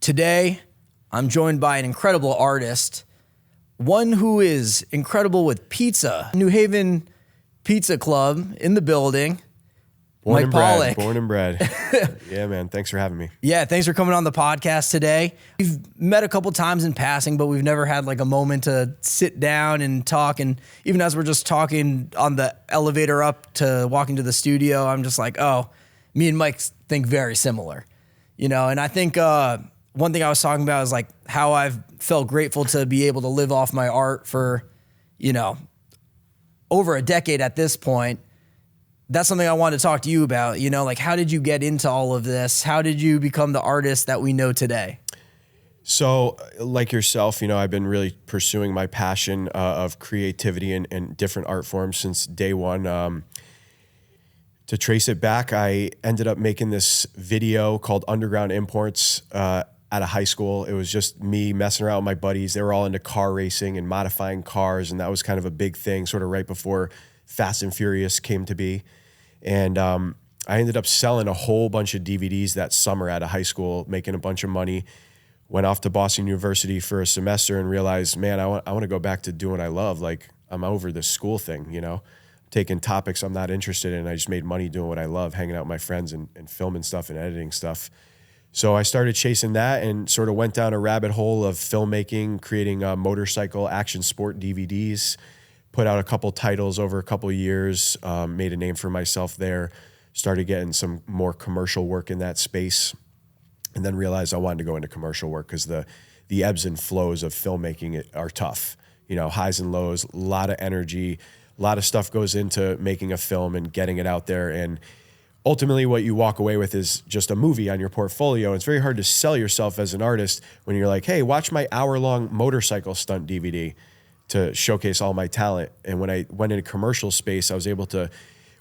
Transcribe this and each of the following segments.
Today, I'm joined by an incredible artist, one who is incredible with pizza. New Haven Pizza Club in the building. Mike Pollack. Born and bred. Yeah, man. Thanks for having me. Yeah, thanks for coming on the podcast today. We've met a couple times in passing, but we've never had like a moment to sit down and talk. And even as we're just talking on the elevator up to walking to the studio, I'm just like, oh, me and Mike think very similar. You know, and I think one thing I was talking about is like how I've felt grateful to be able to live off my art for, you know, over a decade at this point. That's something I wanted to talk to you about. You know, like how did you get into all of this? How did you become the artist that we know today? So like yourself, you know, I've been really pursuing my passion of creativity and different art forms since day one. To trace it back, I ended up making this video called Underground Imports at a high school. It was just me messing around with my buddies. They were all into car racing and modifying cars, and that was kind of a big thing sort of right before Fast and Furious came to be. And I ended up selling a whole bunch of DVDs that summer at a high school, making a bunch of money. Went off to Boston University for a semester and realized, man, I want to go back to doing what I love. Like, I'm over this school thing, you know, taking topics I'm not interested in. I just made money doing what I love, hanging out with my friends and filming stuff and editing stuff. So I started chasing that and sort of went down a rabbit hole of filmmaking, creating motorcycle action sport DVDs. Put out a couple titles over a couple of years, made a name for myself there, started getting some more commercial work in that space, and then realized I wanted to go into commercial work because the ebbs and flows of filmmaking are tough. You know, highs and lows, a lot of energy, a lot of stuff goes into making a film and getting it out there. And ultimately what you walk away with is just a movie on your portfolio. It's very hard to sell yourself as an artist when you're like, hey, watch my hour-long motorcycle stunt DVD. To showcase all my talent. And when I went into commercial space, I was able to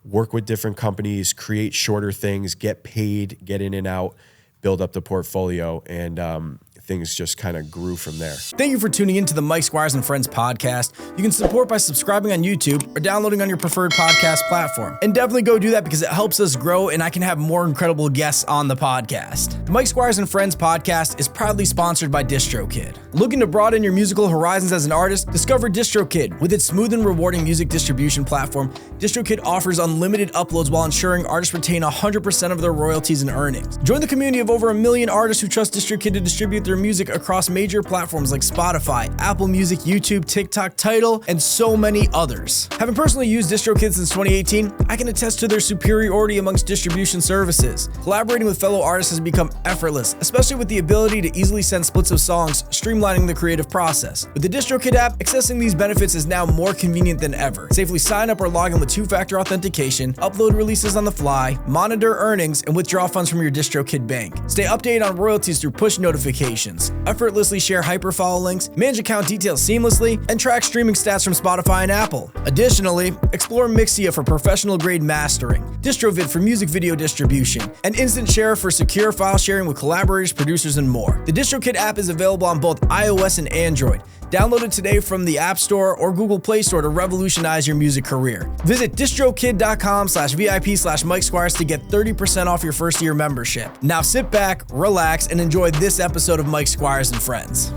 work with different companies, create shorter things, get paid, get in and out, build up the portfolio, and things just kind of grew from there. Thank you for tuning in to the Mike Squires and Friends podcast. You can support by subscribing on YouTube or downloading on your preferred podcast platform. And definitely go do that because it helps us grow and I can have more incredible guests on the podcast. The Mike Squires and Friends podcast is proudly sponsored by DistroKid. Looking to broaden your musical horizons as an artist? Discover DistroKid. With its smooth and rewarding music distribution platform, DistroKid offers unlimited uploads while ensuring artists retain 100% of their royalties and earnings. Join the community of over 1 million artists who trust DistroKid to distribute their music across major platforms like Spotify, Apple Music, YouTube, TikTok, Tidal, and so many others. Having personally used DistroKid since 2018, I can attest to their superiority amongst distribution services. Collaborating with fellow artists has become effortless, especially with the ability to easily send splits of songs, streamlining the creative process. With the DistroKid app, accessing these benefits is now more convenient than ever. Safely sign up or log in with two-factor authentication, upload releases on the fly, monitor earnings, and withdraw funds from your DistroKid bank. Stay updated on royalties through push notifications. Effortlessly share hyperfollow links, manage account details seamlessly, and track streaming stats from Spotify and Apple. Additionally, explore Mixia for professional-grade mastering, DistroVid for music video distribution, and Instant Share for secure file sharing with collaborators, producers, and more. The DistroKid app is available on both iOS and Android. Download it today from the App Store or Google Play Store to revolutionize your music career. Visit distrokid.com/VIP/Mike Squires to get 30% off your first year membership. Now sit back, relax, and enjoy this episode of Mike Squires and Friends.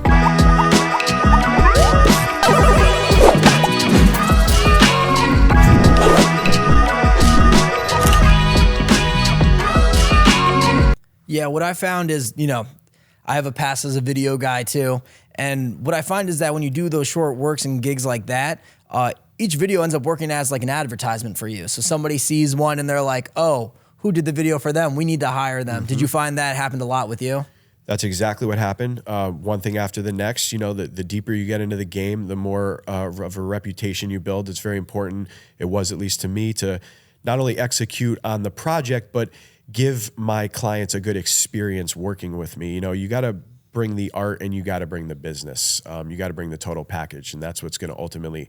Yeah, what I found is, you know, I have a past as a video guy too. And what I find is that when you do those short works and gigs like that, each video ends up working as like an advertisement for you. So somebody sees one and they're like, oh, who did the video for them? We need to hire them. Mm-hmm. Did you find that happened a lot with you? That's exactly what happened. One thing after the next, you know, the deeper you get into the game, the more of a reputation you build. It's very important. It was, at least to me, to not only execute on the project, but give my clients a good experience working with me. You know, you got to bring the art and you got to bring the business. You got to bring the total package, and that's what's going to ultimately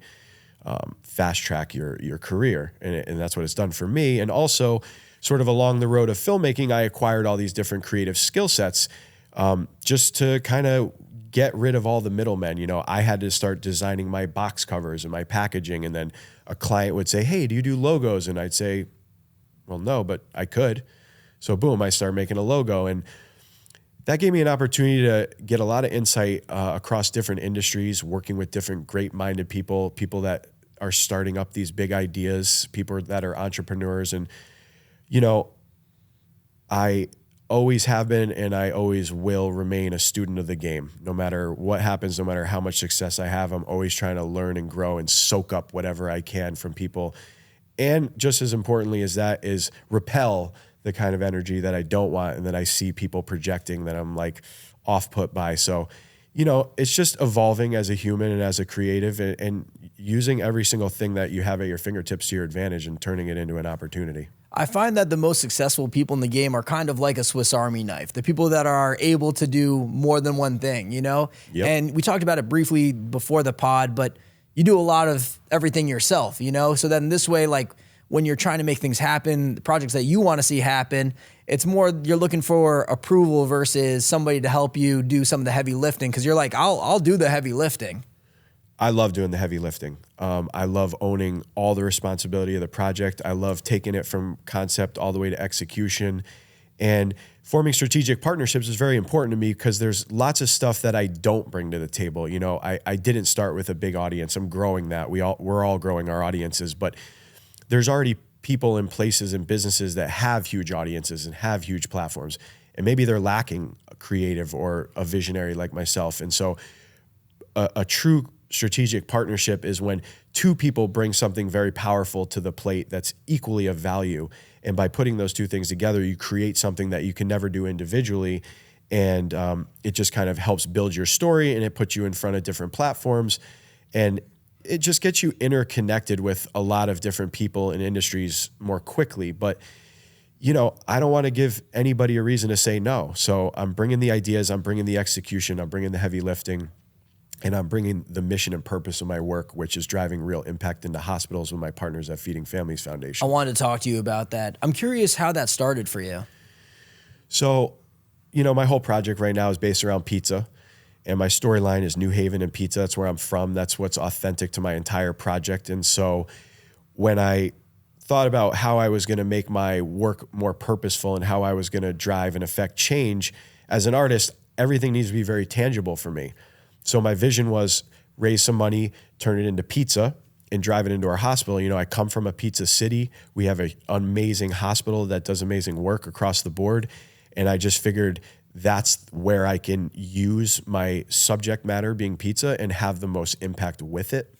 fast track your career. And that's what it's done for me. And also, sort of along the road of filmmaking, I acquired all these different creative skill sets just to kind of get rid of all the middlemen. You know, I had to start designing my box covers and my packaging, and then a client would say, hey, do you do logos? And I'd say, well, no, but I could. So boom, I started making a logo. And that gave me an opportunity to get a lot of insight across different industries, working with different great-minded people that are starting up these big ideas, people that are entrepreneurs. And, you know, I always have been and I always will remain a student of the game. No matter what happens, no matter how much success I have, I'm always trying to learn and grow and soak up whatever I can from people. And just as importantly as that is repel the kind of energy that I don't want and that I see people projecting that I'm like off put by. So, you know, it's just evolving as a human and as a creative and using every single thing that you have at your fingertips to your advantage and turning it into an opportunity. I find that the most successful people in the game are kind of like a Swiss Army knife, the people that are able to do more than one thing, you know? Yep. And we talked about it briefly before the pod, but you do a lot of everything yourself, you know? So then this way, like when you're trying to make things happen, the projects that you want to see happen, it's more you're looking for approval versus somebody to help you do some of the heavy lifting because you're like, I'll do the heavy lifting. I love doing the heavy lifting. I love owning all the responsibility of the project. I love taking it from concept all the way to execution. And forming strategic partnerships is very important to me because there's lots of stuff that I don't bring to the table. You know, I didn't start with a big audience. I'm growing that. We're all growing our audiences, but there's already people and places and businesses that have huge audiences and have huge platforms. And maybe they're lacking a creative or a visionary like myself. And so a true strategic partnership is when two people bring something very powerful to the plate that's equally of value. And by putting those two things together, you create something that you can never do individually. And it just kind of helps build your story and it puts you in front of different platforms. And it just gets you interconnected with a lot of different people and industries more quickly. But, you know, I don't want to give anybody a reason to say no. So I'm bringing the ideas, I'm bringing the execution, I'm bringing the heavy lifting. And I'm bringing the mission and purpose of my work, which is driving real impact into hospitals with my partners at Feeding Families Foundation. I wanted to talk to you about that. I'm curious how that started for you. So, you know, my whole project right now is based around pizza. And my storyline is New Haven and pizza. That's where I'm from. That's what's authentic to my entire project. And so when I thought about how I was going to make my work more purposeful and how I was going to drive and affect change, as an artist, everything needs to be very tangible for me. So my vision was raise some money, turn it into pizza, and drive it into our hospital. You know, I come from a pizza city. We have an amazing hospital that does amazing work across the board. And I just figured that's where I can use my subject matter being pizza and have the most impact with it.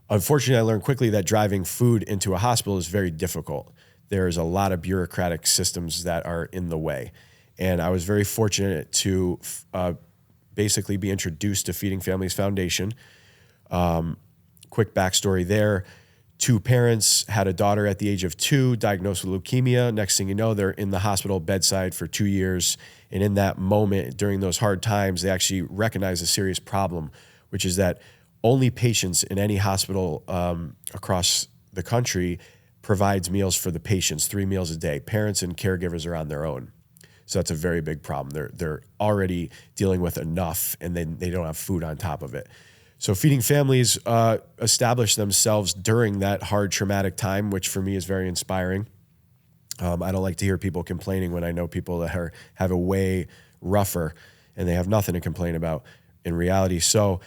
Unfortunately, I learned quickly that driving food into a hospital is very difficult. There's a lot of bureaucratic systems that are in the way. And I was very fortunate to basically be introduced to Feeding Families Foundation. Quick backstory there. Two parents had a daughter at the age of 2 diagnosed with leukemia. Next thing you know, they're in the hospital bedside for 2 years. And in that moment, during those hard times, they actually recognized a serious problem, which is that only patients in any hospital across the country provides meals for the patients, 3 meals a day. Parents and caregivers are on their own. So that's a very big problem. They're already dealing with enough, and then they don't have food on top of it. So Feeding Families established themselves during that hard, traumatic time, which for me is very inspiring. I don't like to hear people complaining when I know people that have a way rougher and they have nothing to complain about in reality. So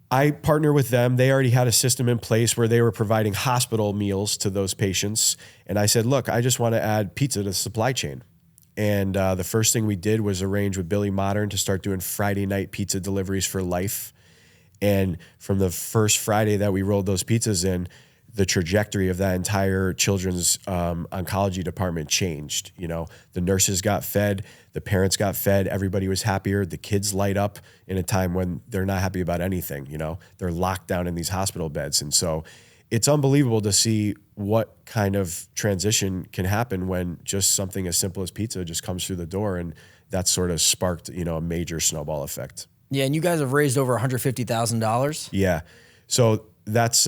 I partner with them. They already had a system in place where they were providing hospital meals to those patients. And I said, look, I just want to add pizza to the supply chain. And the first thing we did was arrange with Billy Modern to start doing Friday night pizza deliveries for life. And from the first Friday that we rolled those pizzas in, the trajectory of that entire children's oncology department changed. You know, the nurses got fed, the parents got fed, everybody was happier. The kids light up in a time when they're not happy about anything. You know, they're locked down in these hospital beds. And so it's unbelievable to see what kind of transition can happen when just something as simple as pizza just comes through the door. And that sort of sparked, you know, a major snowball effect. Yeah, and you guys have raised over $150,000. Yeah. So that's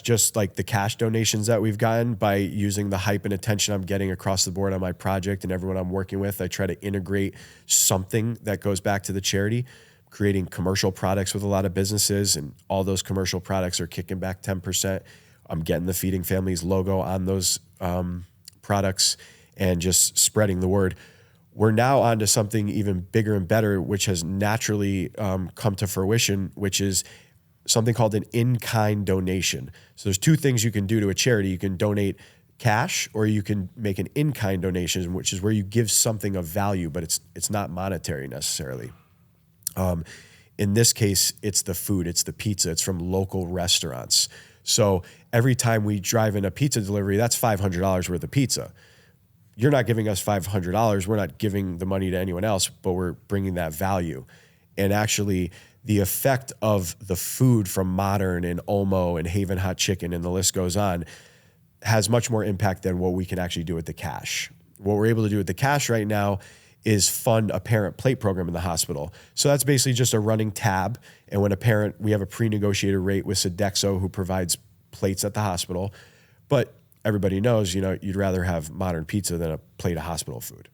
just like the cash donations that we've gotten by using the hype and attention I'm getting across the board on my project and everyone I'm working with. I try to integrate something that goes back to the charity, creating commercial products with a lot of businesses, and all those commercial products are kicking back 10%. I'm getting the Feeding Families logo on those products and just spreading the word. we're now onto something even bigger and better, which has naturally come to fruition, which is something called an in-kind donation. So there's two things you can do to a charity. You can donate cash, or you can make an in-kind donation, which is where you give something of value, but it's not monetary necessarily. In this case, it's the food, it's the pizza, it's from local restaurants. So every time we drive in a pizza delivery, that's $500 worth of pizza. You're not giving us $500. We're not giving the money to anyone else, but we're bringing that value. And actually, the effect of the food from Modern and Olmo and Haven Hot Chicken, and the list goes on, has much more impact than what we can actually do with the cash. What we're able to do with the cash right now is fund a parent plate program in the hospital. So that's basically just a running tab. And when a parent, we have a pre-negotiated rate with Sodexo, who provides plates at the hospital. But everybody knows, you'd rather have Modern pizza than a plate of hospital food.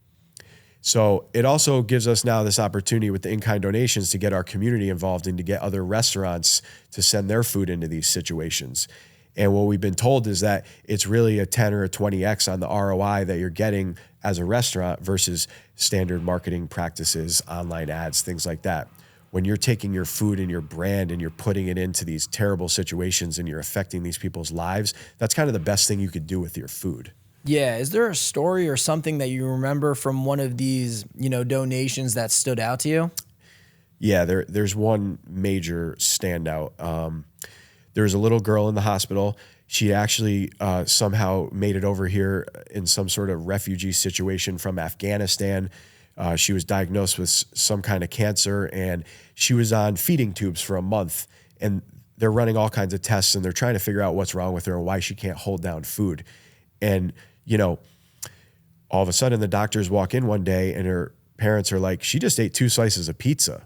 So it also gives us now this opportunity with the in-kind donations to get our community involved and to get other restaurants to send their food into these situations. And what we've been told is that it's really a 10 or a 20x on the ROI that you're getting as a restaurant versus standard marketing practices, online ads, things like that. When you're taking your food and your brand and you're putting it into these terrible situations and you're affecting these people's lives, that's kind of the best thing you could do with your food. Yeah. Is there a story or something that you remember from one of these, donations that stood out to you? Yeah, there's one major standout. There was a little girl in the hospital. She actually somehow made it over here in some sort of refugee situation from Afghanistan. She was diagnosed with some kind of cancer, and she was on feeding tubes for a month. And they're running all kinds of tests, and they're trying to figure out what's wrong with her and why she can't hold down food. And, all of a sudden the doctors walk in one day and her parents are like, she just ate 2 slices of pizza.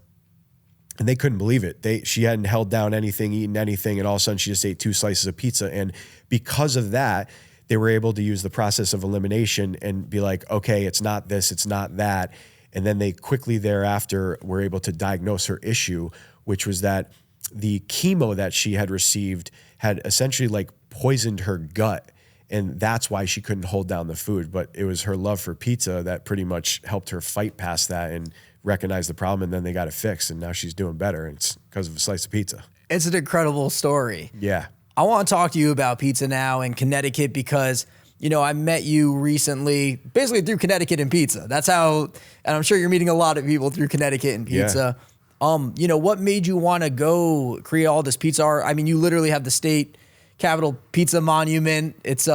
And they couldn't believe it. She hadn't held down anything, eaten anything, and all of a sudden she just ate 2 slices of pizza. And because of that, they were able to use the process of elimination and be like, okay, it's not this, it's not that. And then they quickly thereafter were able to diagnose her issue, which was that the chemo that she had received had essentially poisoned her gut. And that's why she couldn't hold down the food. But it was her love for pizza that pretty much helped her fight past that and recognize the problem, and then they got it fixed, and now she's doing better. And it's because of a slice of pizza. It's an incredible story. Yeah. I want to talk to you about pizza now in Connecticut because, I met you recently basically through Connecticut and pizza. That's how, and I'm sure you're meeting a lot of people through Connecticut and pizza. Yeah. What made you want to go create all this pizza art? I mean, you literally have the state Capitol Pizza Monument. It's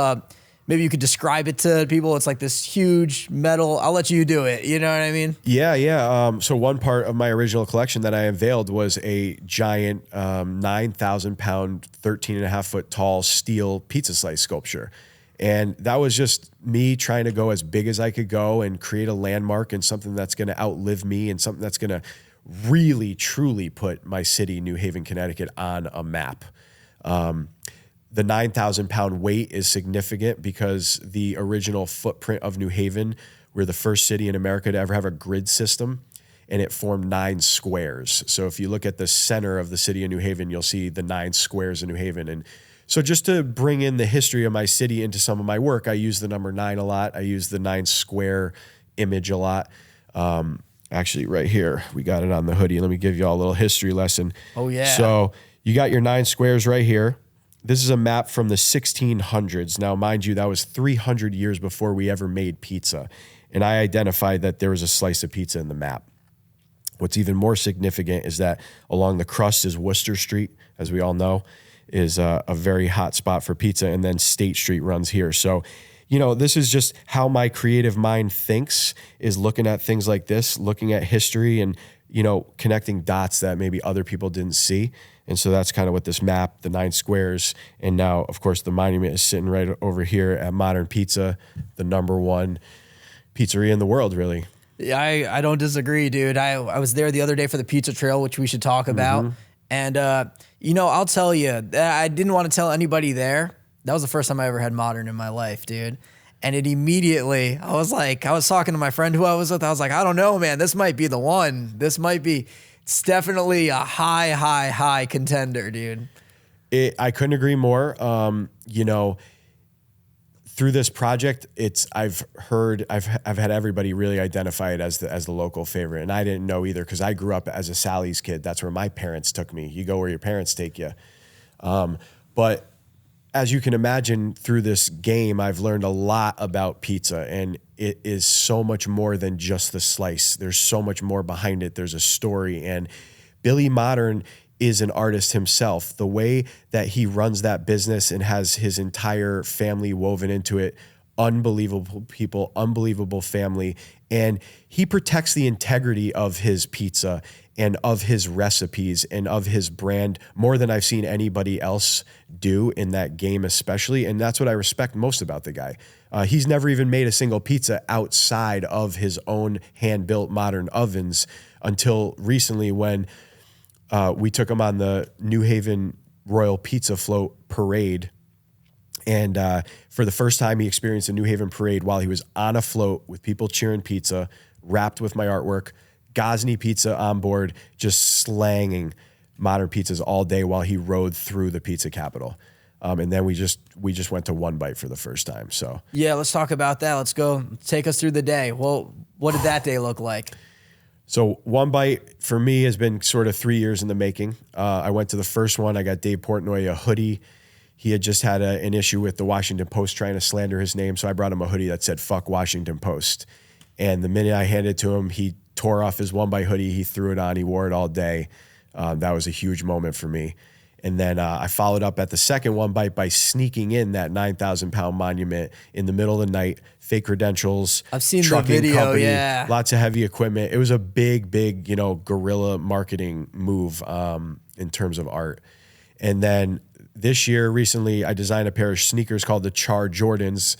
maybe you could describe it to people. It's like this huge metal. I'll let you do it. You know what I mean? Yeah. So one part of my original collection that I unveiled was a giant 9,000 pound, 13.5 foot tall steel pizza slice sculpture. And that was just me trying to go as big as I could go and create a landmark and something that's going to outlive me and something that's going to really, truly put my city, New Haven, Connecticut, on a map. The 9,000 pound weight is significant because the original footprint of New Haven, we're the first city in America to ever have a grid system, and it formed 9 squares. So if you look at the center of the city of New Haven, you'll see the 9 squares in New Haven. And so just to bring in the history of my city into some of my work, I use the number 9 a lot. I use the 9 square image a lot. Actually, right here, we got it on the hoodie. Let me give you all a little history lesson. Oh, yeah. So you got your 9 squares right here. This is a map from the 1600s. Now, mind you, that was 300 years before we ever made pizza. And I identified that there was a slice of pizza in the map. What's even more significant is that along the crust is Worcester Street, as we all know, is a very hot spot for pizza. And then State Street runs here. So, this is just how my creative mind thinks, is looking at things like this, looking at history and, connecting dots that maybe other people didn't see. And so that's kind of what this map, the 9 squares, and now, of course, the monument is sitting right over here at Modern Pizza, the #1 pizzeria in the world, really. Yeah, I don't disagree, dude. I was there the other day for the pizza trail, which we should talk about. And, I'll tell you, I didn't want to tell anybody there. That was the first time I ever had Modern in my life, dude. And it immediately, I was talking to my friend who I was with. I was like, I don't know, man, this might be the one. It's definitely a high contender, dude. I couldn't agree more. through this project, I've had everybody really identify it as the local favorite, and I didn't know either because I grew up as a Sally's kid. That's where my parents took me. You go where your parents take you. But as you can imagine, through this game, I've learned a lot about pizza, and it is so much more than just the slice. There's so much more behind it. There's a story, and Billy Modern is an artist himself. The way that he runs that business and has his entire family woven into it, unbelievable people, unbelievable family, and he protects the integrity of his pizza and of his recipes and of his brand more than I've seen anybody else do in that game especially. And that's what I respect most about the guy. He's never even made a single pizza outside of his own hand-built modern ovens until recently when we took him on the New Haven Royal Pizza Float Parade. And for the first time, he experienced a New Haven parade while he was on a float with people cheering pizza, wrapped with my artwork, Gosney Pizza on board, just slanging modern pizzas all day while he rode through the pizza capital. And then we just went to One Bite for the first time. So yeah, let's talk about that. Let's go. Take us through the day. Well, what did that day look like? So One Bite for me has been sort of 3 years in the making. I went to the first one. I got Dave Portnoy a hoodie. He had just had an issue with the Washington Post trying to slander his name. So I brought him a hoodie that said, "Fuck Washington Post." And the minute I handed it to him, he tore off his One Bite hoodie. He threw it on. He wore it all day. That was a huge moment for me. And then I followed up at the second One Bite by sneaking in that 9,000-pound monument in the middle of the night, fake credentials. I've seen trucking the video, company, yeah. lots of heavy equipment. It was a big, guerrilla marketing move in terms of art. And then this year, recently, I designed a pair of sneakers called the Char Jordans,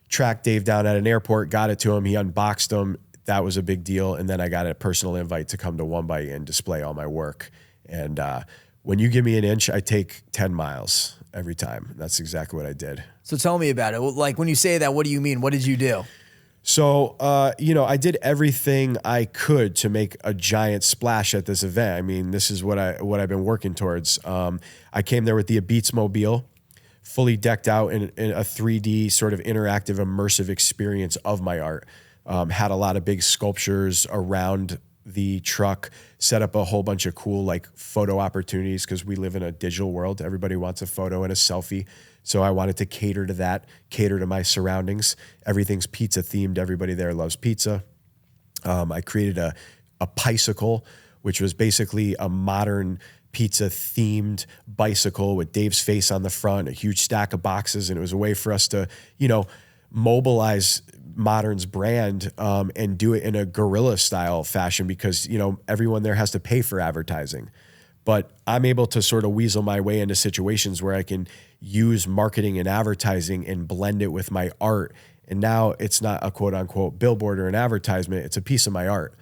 tracked Dave down at an airport, got it to him. He unboxed them. That was a big deal. And then I got a personal invite to come to One Bite and display all my work. And when you give me an inch, I take 10 miles every time. That's exactly what I did. So tell me about it. Like when you say that, what do you mean? What did you do? So, I did everything I could to make a giant splash at this event. I mean, this is what I've been working towards. I came there with the Beatsmobile, fully decked out in a 3D sort of interactive, immersive experience of my art. Had a lot of big sculptures around the truck, set up a whole bunch of cool like photo opportunities because we live in a digital world. Everybody wants a photo and a selfie. So I wanted to cater to that, cater to my surroundings. Everything's pizza themed. Everybody there loves pizza. I created a bicycle, which was basically a modern pizza themed bicycle with Dave's face on the front, a huge stack of boxes. And it was a way for us to, mobilize Modern's brand and do it in a guerrilla style fashion because, everyone there has to pay for advertising. But I'm able to sort of weasel my way into situations where I can use marketing and advertising and blend it with my art. And now it's not a quote unquote billboard or an advertisement. It's a piece of my art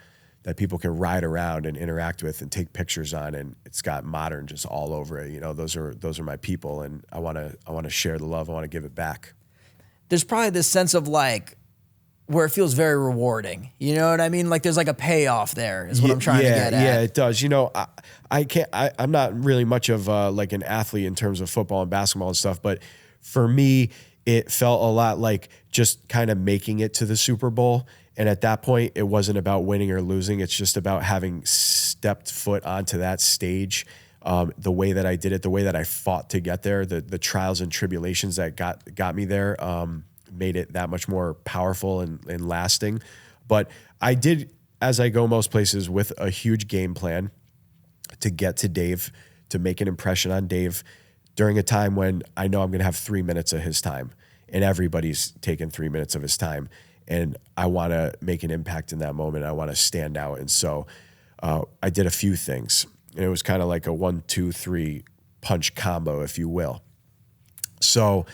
that people can ride around and interact with and take pictures on. And it's got Modern just all over it. Those are my people. And I want to share the love. I want to give it back. There's probably this sense of like, where it feels very rewarding. You know what I mean? Like there's like a payoff there is what I'm trying to get at. Yeah, it does. I'm not really much of like an athlete in terms of football and basketball and stuff, but for me, it felt a lot like just kind of making it to the Super Bowl. And at that point, it wasn't about winning or losing. It's just about having stepped foot onto that stage. The way that I did it, the way that I fought to get there, the trials and tribulations that got me there, made it that much more powerful and lasting. But I did, as I go most places, with a huge game plan to get to Dave, to make an impression on Dave during a time when I know I'm going to have 3 minutes of his time and everybody's taking 3 minutes of his time. And I want to make an impact in that moment. I want to stand out. And so I did a few things. And it was kind of like a 1, 2, 3 punch combo, if you will. So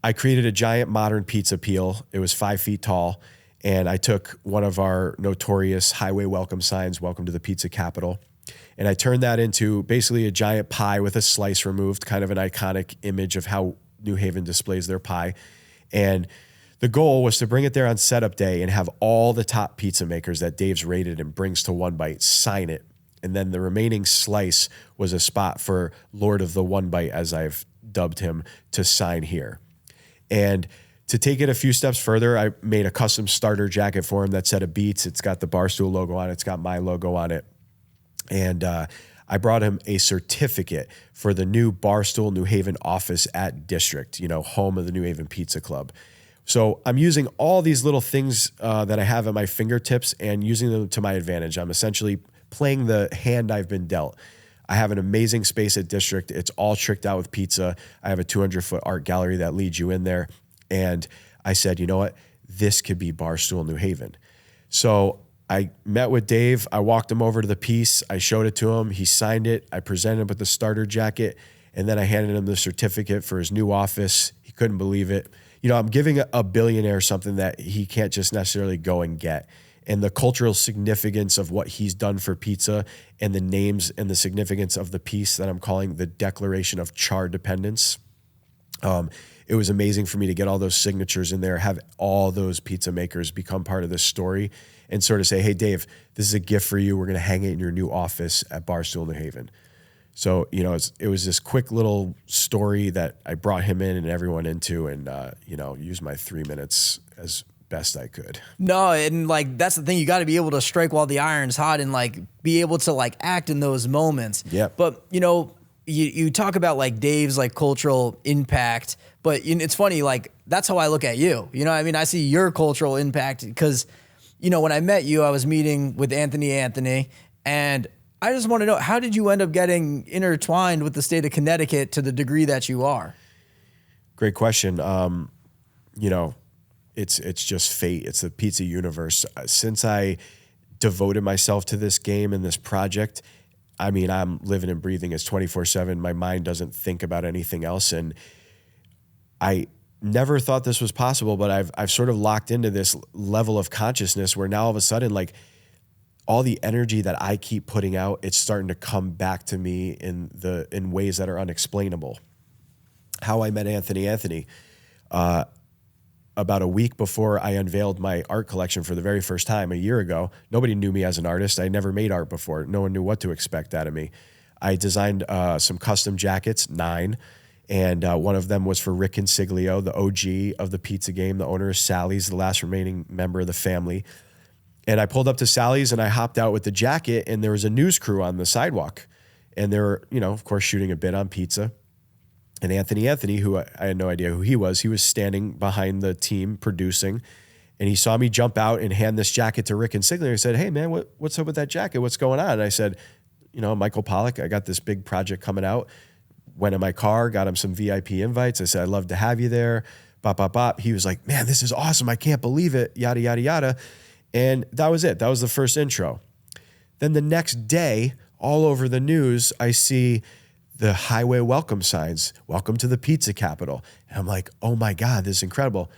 I created a giant Modern pizza peel. It was 5 feet tall. And I took one of our notorious highway welcome signs, "Welcome to the Pizza Capital," and I turned that into basically a giant pie with a slice removed, kind of an iconic image of how New Haven displays their pie. And the goal was to bring it there on setup day and have all the top pizza makers that Dave's rated and brings to One Bite sign it. And then the remaining slice was a spot for Lord of the One Bite, as I've dubbed him, to sign here. And To take it a few steps further, I made a custom starter jacket for him that said a Beats. It's got the Barstool logo on it. It's got my logo on it. And I brought him a certificate for the new Barstool New Haven office at District, home of the New Haven Pizza Club. So I'm using all these little things that I have at my fingertips and using them to my advantage. I'm essentially playing the hand I've been dealt. I have an amazing space at District. It's all tricked out with pizza. I have a 200-foot art gallery that leads you in there. And I said, you know what? This could be Barstool New Haven. So I met with Dave. I walked him over to the piece. I showed it to him. He signed it. I presented him with the starter jacket. And then I handed him the certificate for his new office. He couldn't believe it. I'm giving a billionaire something that he can't just necessarily go and get. And the cultural significance of what he's done for pizza and the names and the significance of the piece that I'm calling the Declaration of Char Dependence. It was amazing for me to get all those signatures in there, have all those pizza makers become part of this story and sort of say, hey, Dave, this is a gift for you. We're going to hang it in your new office at Barstool New Haven. So, it was this quick little story that I brought him in and everyone into and, used my 3 minutes as best I could. No, and that's the thing. You got to be able to strike while the iron's hot and be able to act in those moments. Yeah. But, you talk about Dave's cultural impact, but it's funny, that's how I look at you. I see your cultural impact because, when I met you, I was meeting with Anthony, and I just want to know, how did you end up getting intertwined with the state of Connecticut to the degree that you are? Great question. It's just fate. It's the pizza universe. Since I devoted myself to this game and this project, I'm living and breathing. It's 24/7. My mind doesn't think about anything else. And I never thought this was possible, but I've sort of locked into this level of consciousness where now all of a sudden, all the energy that I keep putting out, it's starting to come back to me in ways that are unexplainable. How I met Anthony, about a week before I unveiled my art collection for the very first time a year ago. Nobody knew me as an artist. I never made art before. No one knew what to expect out of me. I designed some custom jackets, 9, and one of them was for Rick Consiglio, the OG of the pizza game. The owner is Sally's, the last remaining member of the family. And I pulled up to Sally's and I hopped out with the jacket, and there was a news crew on the sidewalk. And they were, of course, shooting a bit on pizza. And Anthony, who I had no idea who he was standing behind the team producing, and he saw me jump out and hand this jacket to Rick and Sigler. He said, hey, man, what's up with that jacket? What's going on? And I said, Michael Pollack, I got this big project coming out. Went in my car, got him some VIP invites. I said, I'd love to have you there. Bop, bop, bop. He was like, man, this is awesome. I can't believe it. Yada, yada, yada. And that was it. That was the first intro. Then the next day, all over the news, I see the highway welcome signs, welcome to the pizza capital. And I'm like, oh my God, this is incredible.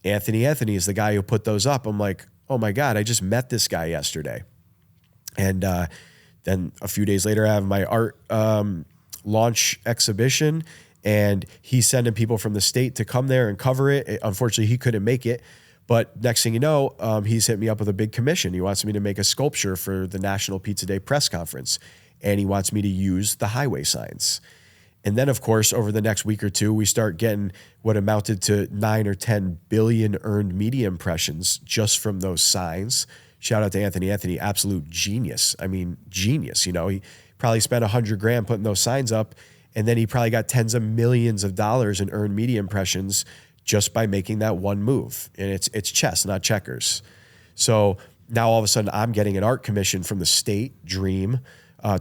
Anthony is the guy who put those up. I'm like, oh my God, I just met this guy yesterday. And then a few days later, I have my art launch exhibition, and he's sending people from the state to come there and cover it. Unfortunately, he couldn't make it. But next thing you know, he's hit me up with a big commission. He wants me to make a sculpture for the National Pizza Day press conference. And he wants me to use the highway signs. And then, of course, over the next week or two, we start getting what amounted to 9 or 10 billion earned media impressions just from those signs. Shout out to Anthony, absolute genius. Genius. He probably spent $100,000 putting those signs up, and then he probably got tens of millions of dollars in earned media impressions just by making that one move. And it's chess, not checkers. So now all of a sudden, I'm getting an art commission from the state, dream,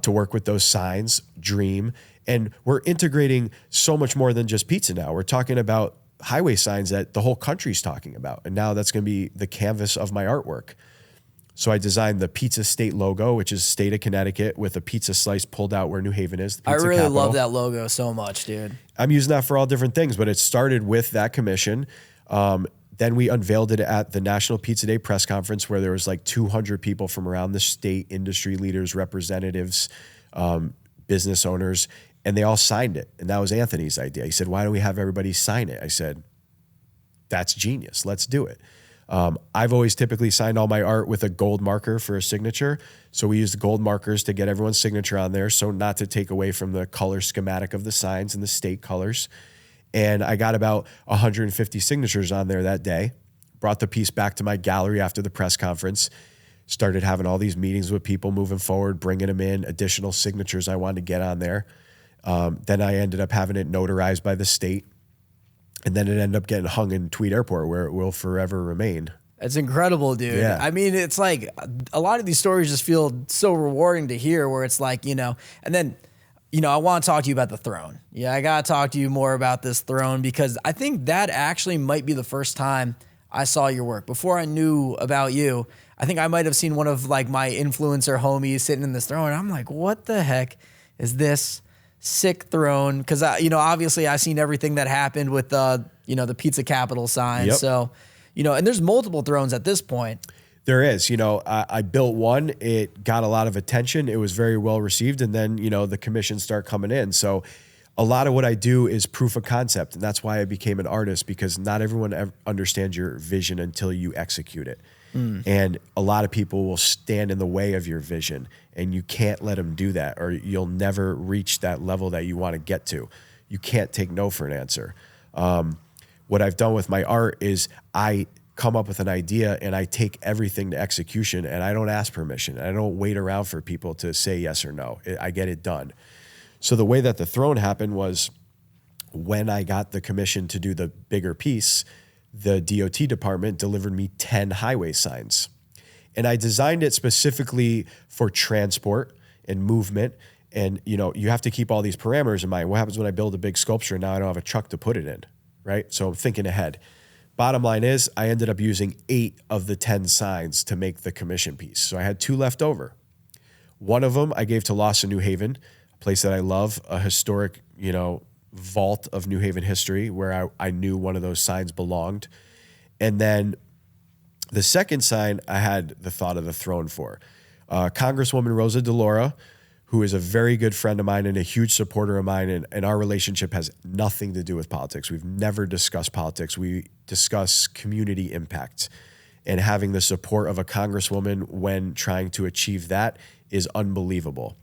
to work with those signs, dream. And we're integrating so much more than just pizza now. We're talking about highway signs that the whole country's talking about. And now that's going to be the canvas of my artwork. So I designed the pizza state logo, which is state of Connecticut, with a pizza slice pulled out where New Haven is. The pizza capital. Love that logo so much, dude. I'm using that for all different things, but it started with that commission. Then we unveiled it at the National Pizza Day press conference, where there was 200 people from around the state, industry leaders, representatives, business owners, and they all signed it. And that was Anthony's idea. He said, why don't we have everybody sign it? I said, that's genius. Let's do it. I've always typically signed all my art with a gold marker for a signature. So we used gold markers to get everyone's signature on there. So not to take away from the color schematic of the signs and the state colors. And I got about 150 signatures on there that day, brought the piece back to my gallery after the press conference, started having all these meetings with people moving forward, bringing them in, additional signatures I wanted to get on there. Then I ended up having it notarized by the state. And then it ended up getting hung in Tweed Airport, where it will forever remain. It's incredible, dude. Yeah. I mean, it's like a lot of these stories just feel so rewarding to hear, where it's like, and then, I want to talk to you about the throne. Yeah, I got to talk to you more about this throne, because I think that actually might be the first time I saw your work. Before I knew about you, I think I might have seen one of like my influencer homies sitting in this throne. And I'm like, what the heck is this sick throne? Because, obviously I've seen everything that happened with the pizza capital sign. Yep. So, and there's multiple thrones at this point. There is. I built one. It got a lot of attention. It was very well received. And then, the commissions start coming in. So a lot of what I do is proof of concept. And that's why I became an artist, because not everyone understands your vision until you execute it. And a lot of people will stand in the way of your vision, and you can't let them do that, or you'll never reach that level that you want to get to. You can't take no for an answer. What I've done with my art is I come up with an idea and I take everything to execution, and I don't ask permission. I don't wait around for people to say yes or no. I get it done. So the way that the throne happened was, when I got the commission to do the bigger piece, the DOT department delivered me 10 highway signs. And I designed it specifically for transport and movement. And, you have to keep all these parameters in mind. What happens when I build a big sculpture and now I don't have a truck to put it in, right? So I'm thinking ahead. Bottom line is, I ended up using 8 of the 10 signs to make the commission piece. So I had 2 left over. One of them I gave to Lost in New Haven, a place that I love, a historic, vault of New Haven history, where I knew one of those signs belonged. And then the second sign I had the thought of the throne for. Congresswoman Rosa DeLauro, who is a very good friend of mine and a huge supporter of mine, and our relationship has nothing to do with politics. We've never discussed politics. We discuss community impact. And having the support of a congresswoman when trying to achieve that is unbelievable.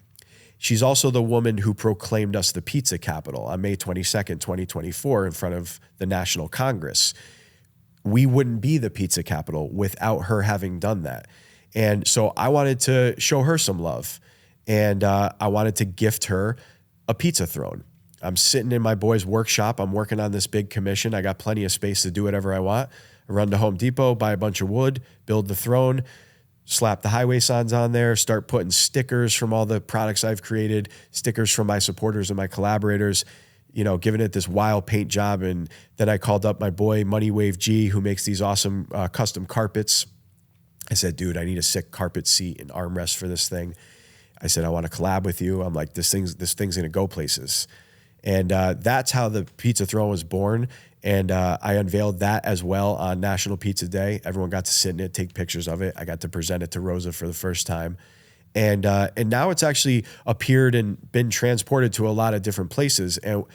She's also the woman who proclaimed us the pizza capital on May 22nd, 2024, in front of the National Congress. We wouldn't be the pizza capital without her having done that. And so I wanted to show her some love, and I wanted to gift her a pizza throne. I'm sitting in my boy's workshop. I'm working on this big commission. I got plenty of space to do whatever I want. I run to Home Depot, buy a bunch of wood, build the throne, slap the highway signs on there, start putting stickers from all the products I've created, stickers from my supporters and my collaborators, giving it this wild paint job. And then I called up my boy, Money Wave G, who makes these awesome custom carpets. I said, dude, I need a sick carpet seat and armrest for this thing. I said, I want to collab with you. I'm like, this thing's going to go places. And that's how the Pizza Throne was born. And I unveiled that as well on National Pizza Day. Everyone got to sit in it, take pictures of it. I got to present it to Rosa for the first time. And now it's actually appeared and been transported to a lot of different places. And,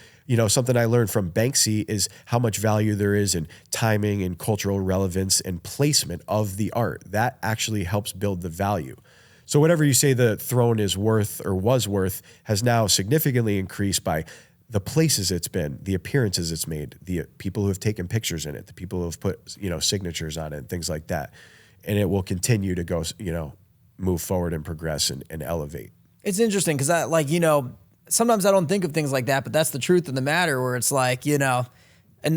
something I learned from Banksy is how much value there is in timing and cultural relevance and placement of the art. That actually helps build the value. So whatever you say the throne is worth or was worth has now significantly increased by the places it's been, the appearances it's made, the people who have taken pictures in it, the people who have put, signatures on it and things like that. And it will continue to go, move forward and progress and elevate. It's interesting because sometimes I don't think of things like that, but that's the truth of the matter, where it's like, and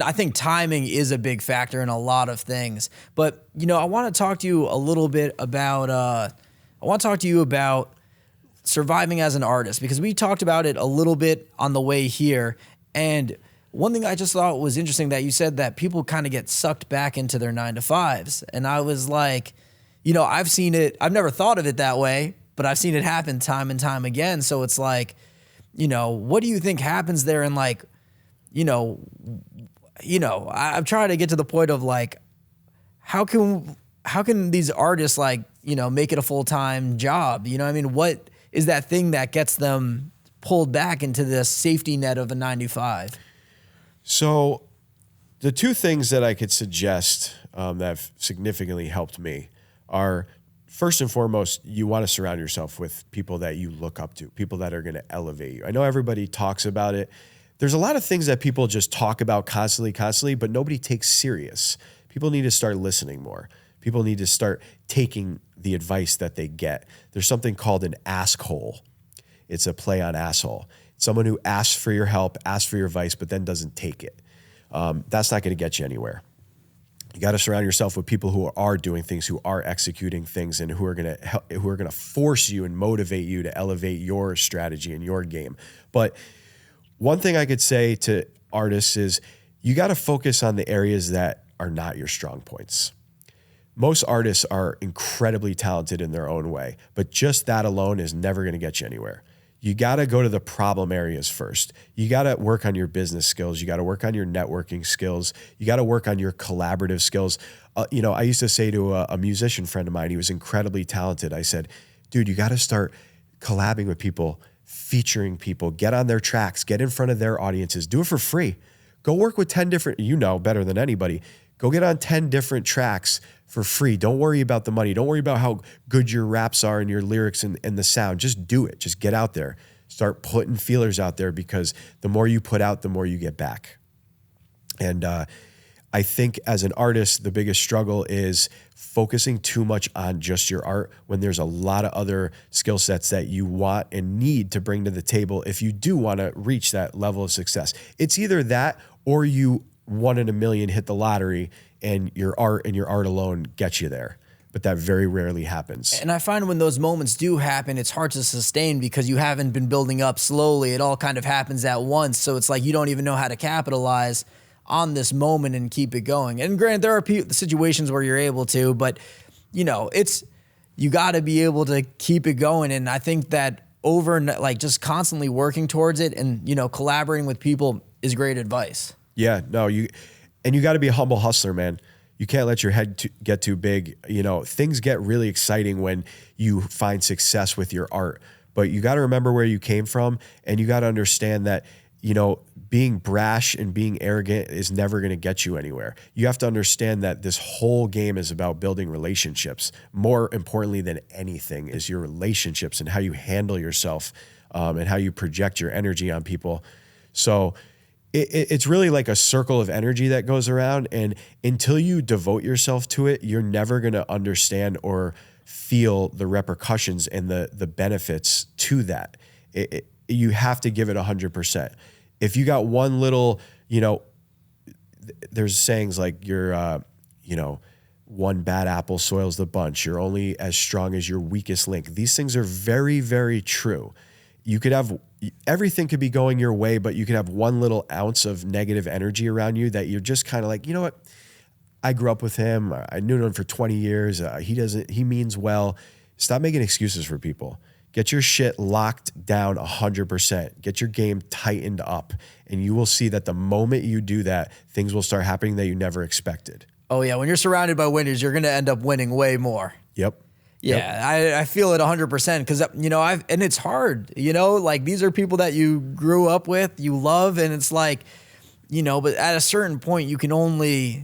I think timing is a big factor in a lot of things. But, I want to talk to you a little bit about, surviving as an artist, because we talked about it a little bit on the way here. And one thing I just thought was interesting that you said that people kind of get sucked back into their 9-to-5s. And I was like, I've seen it. I've never thought of it that way, but I've seen it happen time and time again. So it's like, what do you think happens there? And like, I'm trying to get to the point of like, how can these artists make it a full-time job? What is that thing that gets them pulled back into this safety net of a 9-to-5? So the two things that I could suggest that have significantly helped me are, first and foremost, you want to surround yourself with people that you look up to, people that are going to elevate you. I know everybody talks about it. there's a lot of things that people just talk about constantly, but nobody takes serious. People need to start listening more. People need to start taking the advice that they get. There's something called an ask hole. It's a play on asshole. Someone who asks for your help, asks for your advice, but then doesn't take it. That's not going to get you anywhere. You got to surround yourself with people who are doing things, who are executing things, and who are going to force you and motivate you to elevate your strategy and your game. But one thing I could say to artists is you got to focus on the areas that are not your strong points. Most artists are incredibly talented in their own way, but just that alone is never going to get you anywhere. You got to go to the problem areas first. You got to work on your business skills. You got to work on your networking skills. You got to work on your collaborative skills. I used to say to a musician friend of mine, he was incredibly talented. I said, dude, you got to start collabing with people, featuring people, get on their tracks, get in front of their audiences, do it for free. Go work with 10 different, better than anybody. Go get on 10 different tracks for free. Don't worry about the money. Don't worry about how good your raps are and your lyrics and the sound. Just do it. Just get out there. Start putting feelers out there, because the more you put out, the more you get back. And I think as an artist, the biggest struggle is focusing too much on just your art when there's a lot of other skill sets that you want and need to bring to the table if you do want to reach that level of success. It's either that or you 1 in a million hit the lottery and your art alone gets you there. But that very rarely happens. And I find when those moments do happen, it's hard to sustain because you haven't been building up slowly. It all kind of happens at once. So it's like you don't even know how to capitalize on this moment and keep it going. And granted, there are situations where you're able to, but you got to be able to keep it going. And I think that just constantly working towards it and, collaborating with people is great advice. Yeah, no, you got to be a humble hustler, man. You can't let your head get too big. Things get really exciting when you find success with your art, but you got to remember where you came from, and you got to understand that, being brash and being arrogant is never going to get you anywhere. You have to understand that this whole game is about building relationships. More importantly than anything is your relationships and how you handle yourself, and how you project your energy on people. So it's really like a circle of energy that goes around, and until you devote yourself to it, you're never going to understand or feel the repercussions and the benefits to that. You have to give it 100%. If you got one little, there's sayings like one bad apple soils the bunch. You're only as strong as your weakest link. These things are very, very true. You could have, everything could be going your way, but you could have one little ounce of negative energy around you that you're just kind of like, you know what? I grew up with him. I knew him for 20 years. He means well. Stop making excuses for people. Get your shit locked down 100%. Get your game tightened up, and you will see that the moment you do that, things will start happening that you never expected. Oh yeah, when you're surrounded by winners, you're going to end up winning way more. Yep. Yeah, I feel it 100% because, and it's hard, like these are people that you grew up with, you love, and it's like, but at a certain point you can only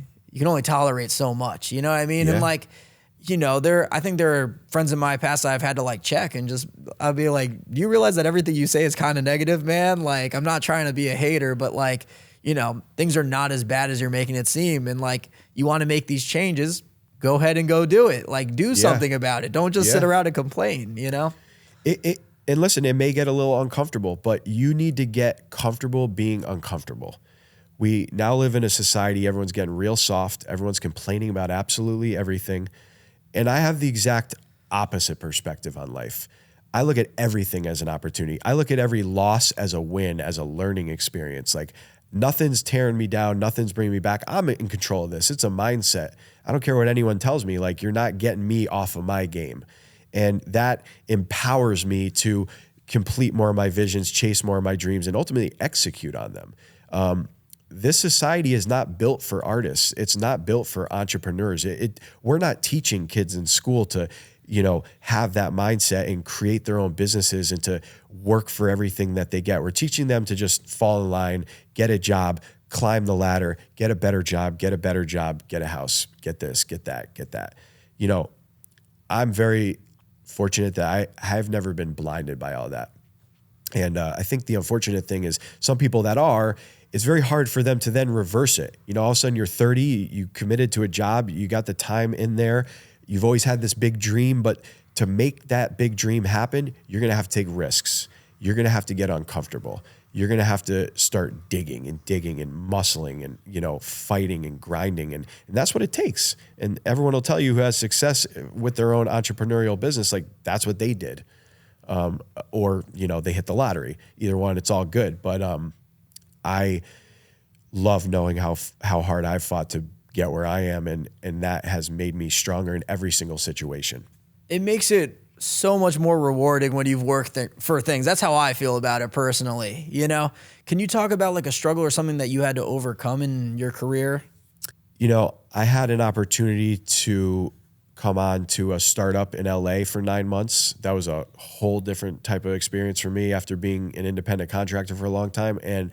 tolerate so much, you know what I mean? Yeah. And like, I think there are friends in my past I've had to like check and just, I'll be like, do you realize that everything you say is kind of negative, man? Like, I'm not trying to be a hater, but like, things are not as bad as you're making it seem. And like, you want to make these changes, go ahead and go do it. Like, do something about it. Don't just sit around and complain, And listen, it may get a little uncomfortable, but you need to get comfortable being uncomfortable. We now live in a society, everyone's getting real soft. Everyone's complaining about absolutely everything. And I have the exact opposite perspective on life. I look at everything as an opportunity. I look at every loss as a win, as a learning experience. Like, nothing's tearing me down. Nothing's bringing me back. I'm in control of this. It's a mindset. I don't care what anyone tells me. Like, you're not getting me off of my game. And that empowers me to complete more of my visions, chase more of my dreams, and ultimately execute on them. This society is not built for artists. It's not built for entrepreneurs. We're not teaching kids in school to, have that mindset and create their own businesses and to work for everything that they get. We're teaching them to just fall in line, get a job, climb the ladder, get a better job, get a house, get this, get that. I'm very fortunate that I have never been blinded by all that. And I think the unfortunate thing is some people that are, it's very hard for them to then reverse it. You know, all of a sudden you're 30, you committed to a job, you got the time in there, you've always had this big dream, but to make that big dream happen, you're going to have to take risks. You're going to have to get uncomfortable. You're going to have to start digging and muscling and, you know, fighting and grinding. And that's what it takes. And everyone will tell you who has success with their own entrepreneurial business, like that's what they did. Or, you know, they hit the lottery. Either one, it's all good. But I love knowing how hard I've fought to get where I am. And that has made me stronger in every single situation. It makes it so much more rewarding when you've worked for things. That's how I feel about it personally. You know, can you talk about like a struggle or something that you had to overcome in your career? You know, I had an opportunity to come on to a startup in LA for 9 months. That was a whole different type of experience for me after being an independent contractor for a long time. And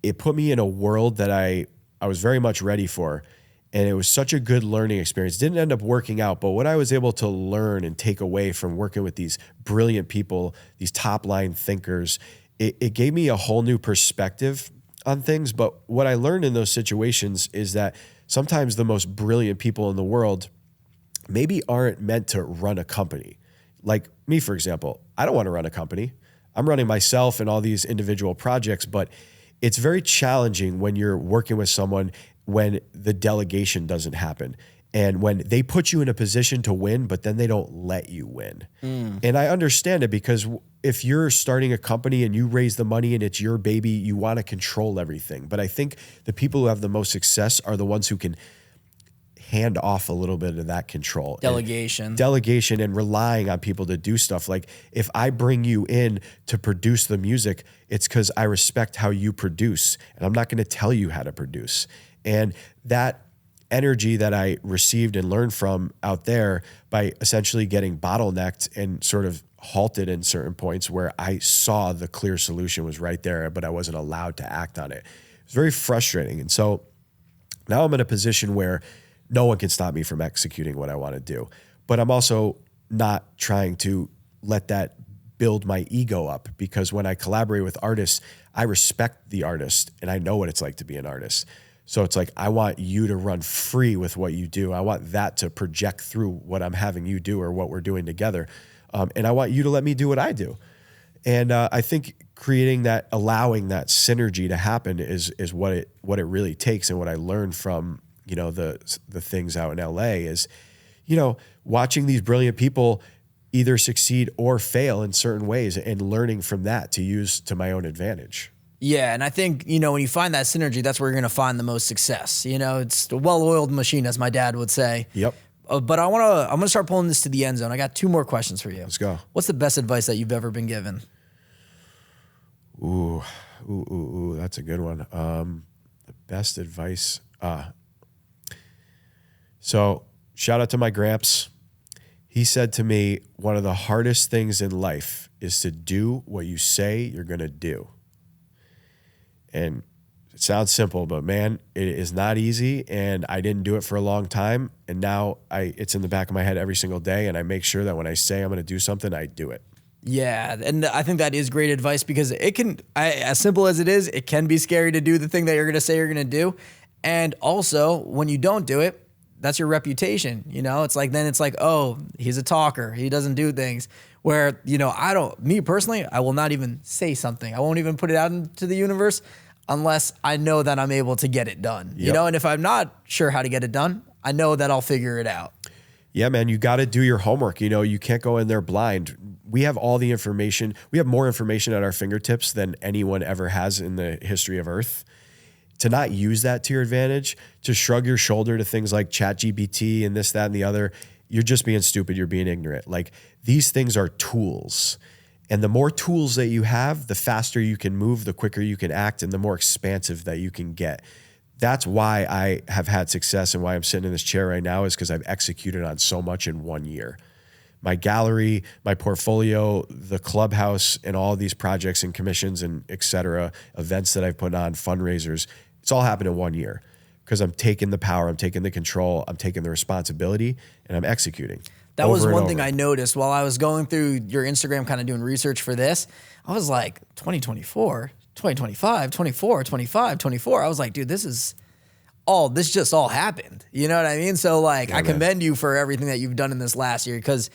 it put me in a world that I was very much ready for. And it was such a good learning experience. Didn't end up working out, but what I was able to learn and take away from working with these brilliant people, these top line thinkers, it gave me a whole new perspective on things. But what I learned in those situations is that sometimes the most brilliant people in the world maybe aren't meant to run a company. Like me, for example, I don't want to run a company. I'm running myself and all these individual projects, but it's very challenging when you're working with someone when the delegation doesn't happen and when they put you in a position to win, but then they don't let you win. And I understand it because if you're starting a company and you raise the money and it's your baby, you want to control everything. But I think the people who have the most success are the ones who can hand off a little bit of that control. Delegation and relying on people to do stuff. Like if I bring you in to produce the music, it's because I respect how you produce and I'm not going to tell you how to produce. And that energy that I received and learned from out there by essentially getting bottlenecked and sort of halted in certain points where I saw the clear solution was right there, but I wasn't allowed to act on it. It was very frustrating. And so now I'm in a position where no one can stop me from executing what I want to do. But I'm also not trying to let that build my ego up because when I collaborate with artists, I respect the artist and I know what it's like to be an artist. So it's like, I want you to run free with what you do. I want that to project through what I'm having you do or what we're doing together. And I want you to let me do what I do. And I think creating that, allowing that synergy to happen is what it really takes. And what I learned from, you know, the things out in LA is, you know, watching these brilliant people either succeed or fail in certain ways and learning from that to use to my own advantage. Yeah, and I think, you know, when you find that synergy, that's where you're going to find the most success. You know, it's a well-oiled machine, as my dad would say. Yep. But I'm gonna start pulling this to the end zone. I got 2 more questions for you. Let's go. What's the best advice that you've ever been given? Ooh, that's a good one. The best advice. So shout out to my Gramps. He said to me, one of the hardest things in life is to do what you say you're going to do. And it sounds simple, but man, it is not easy. And I didn't do it for a long time. And now it's in the back of my head every single day. And I make sure that when I say I'm going to do something, I do it. Yeah, and I think that is great advice because it can, as simple as it is, it can be scary to do the thing that you're going to say you're going to do. And also, when you don't do it, that's your reputation. You know, it's like, then it's like, oh, he's a talker. He doesn't do things. Where, you know, me personally, I will not even say something. I won't even put it out into the universe unless I know that I'm able to get it done. Yep. You know, and if I'm not sure how to get it done, I know that I'll figure it out. Yeah, man, you got to do your homework. You know, you can't go in there blind. We have all the information. We have more information at our fingertips than anyone ever has in the history of Earth. To not use that to your advantage, to shrug your shoulder to things like ChatGPT and this, that, and the other, you're just being stupid. You're being ignorant. Like, these things are tools. And the more tools that you have, the faster you can move, the quicker you can act, and the more expansive that you can get. That's why I have had success and why I'm sitting in this chair right now is because I've executed on so much in 1 year. My gallery, my portfolio, the clubhouse, and all of these projects and commissions and et cetera, events that I've put on, fundraisers, it's all happened in 1 year because I'm taking the power, I'm taking the control, I'm taking the responsibility, and I'm executing. That was Over and one thing over. I noticed while I was going through your Instagram, kind of doing research for this. I was like, 2024, 2025, 24, 25, 24. I was like, dude, this just all happened. You know what I mean? So like, I commend you for everything that you've done in this last year, because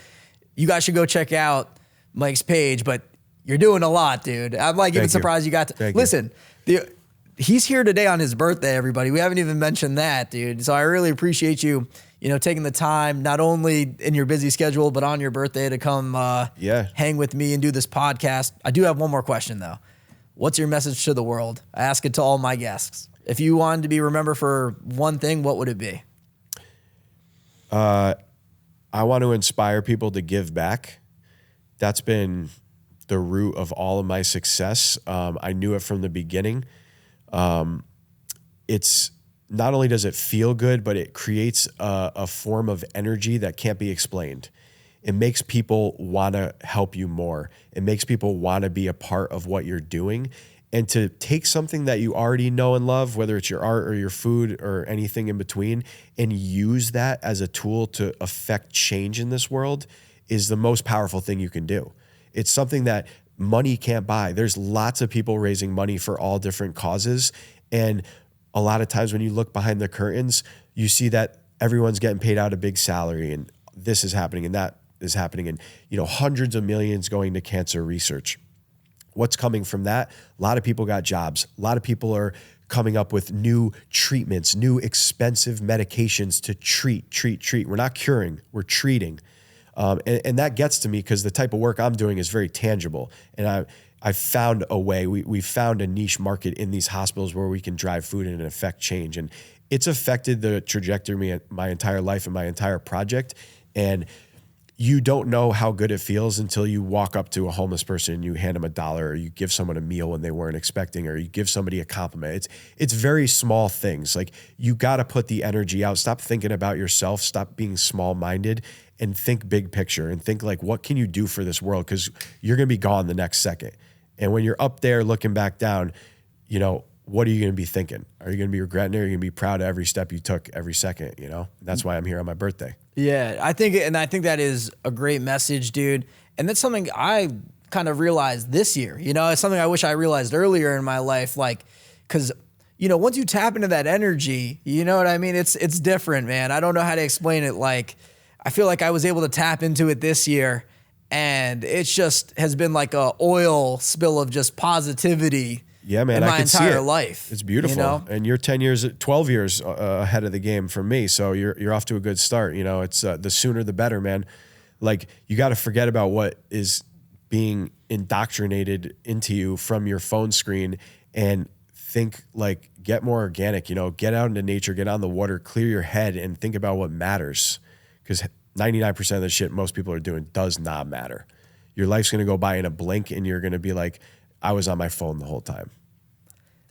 you guys should go check out Mike's page, but you're doing a lot, dude. I'm like even surprised you got to listen. He's here today on his birthday, everybody. We haven't even mentioned that, dude. So I really appreciate you, taking the time, not only in your busy schedule, but on your birthday to come hang with me and do this podcast. I do have one more question, though. What's your message to the world? I ask it to all my guests. If you wanted to be remembered for one thing, what would it be? I want to inspire people to give back. That's been the root of all of my success. I knew it from the beginning. It's not only does it feel good, but it creates a form of energy that can't be explained. It makes people want to help you more. It makes people want to be a part of what you're doing. And to take something that you already know and love, whether it's your art or your food or anything in between, and use that as a tool to affect change in this world is the most powerful thing you can do. It's something that money can't buy. There's lots of people raising money for all different causes. And a lot of times when you look behind the curtains, you see that everyone's getting paid out a big salary and this is happening and that is happening. And, hundreds of millions going to cancer research. What's coming from that? A lot of people got jobs. A lot of people are coming up with new treatments, new expensive medications to treat. We're not curing, we're treating. And that gets to me because the type of work I'm doing is very tangible. And I found a way, we found a niche market in these hospitals where we can drive food and affect change. And it's affected the trajectory of my entire life and my entire project. And you don't know how good it feels until you walk up to a homeless person and you hand them $1, or you give someone a meal when they weren't expecting, or you give somebody a compliment. It's very small things. Like, you got to put the energy out. Stop thinking about yourself. Stop being small-minded and think big picture and think like, what can you do for this world? Because you're going to be gone the next second. And when you're up there looking back down, what are you going to be thinking? Are you going to be regretting it? Or are you going to be proud of every step you took every second? That's why I'm here on my birthday. Yeah, I think that is a great message, dude. And that's something I kind of realized this year. It's something I wish I realized earlier in my life, because once you tap into that energy, you know what I mean? It's different, man. I don't know how to explain it. I feel like I was able to tap into it this year, and it just has been like a oil spill of just positivity. Yeah, man, in I my can see entire it. life. It's beautiful. And you're 12 years ahead of the game from me. So you're off to a good start. It's the sooner the better, man. Like, you got to forget about what is being indoctrinated into you from your phone screen and think get more organic, get out into nature, get on the water, clear your head and think about what matters. Because 99% of the shit most people are doing does not matter. Your life's going to go by in a blink and you're going to be like, I was on my phone the whole time.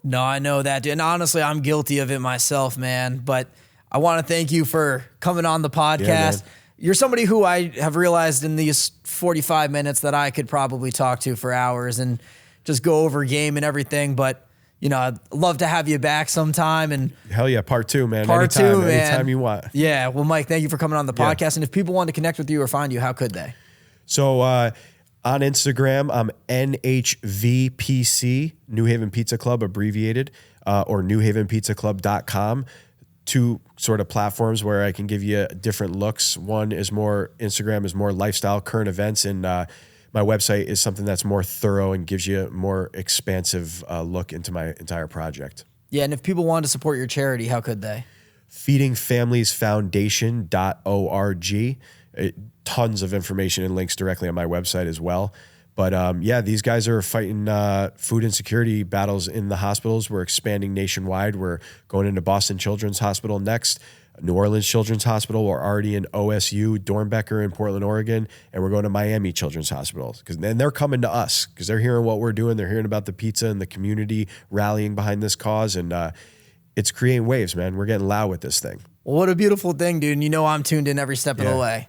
No, I know that, dude. And honestly, I'm guilty of it myself, man. But I want to thank you for coming on the podcast. Yeah, you're somebody who I have realized in these 45 minutes that I could probably talk to for hours and just go over game and everything. But, I'd love to have you back sometime. And hell yeah, part two, man. Part anytime, two, man. Anytime you want. Yeah. Well, Mike, thank you for coming on the podcast. And if people want to connect with you or find you, how could they? So, on Instagram, I'm NHVPC, New Haven Pizza Club, abbreviated, or newhavenpizzaclub.com. Two sort of platforms where I can give you different looks. Instagram is more lifestyle, current events, and my website is something that's more thorough and gives you a more expansive look into my entire project. Yeah, and if people want to support your charity, how could they? feedingfamiliesfoundation.org. Tons of information and links directly on my website as well. But these guys are fighting food insecurity battles in the hospitals. We're expanding nationwide. We're going into Boston Children's Hospital next, New Orleans Children's Hospital. We're already in OSU, Dornbecker in Portland, Oregon, and we're going to Miami Children's Hospital. Because then they're coming to us because they're hearing what we're doing. They're hearing about the pizza and the community rallying behind this cause. And it's creating waves, man. We're getting loud with this thing. Well, what a beautiful thing, dude. And I'm tuned in every step of the way.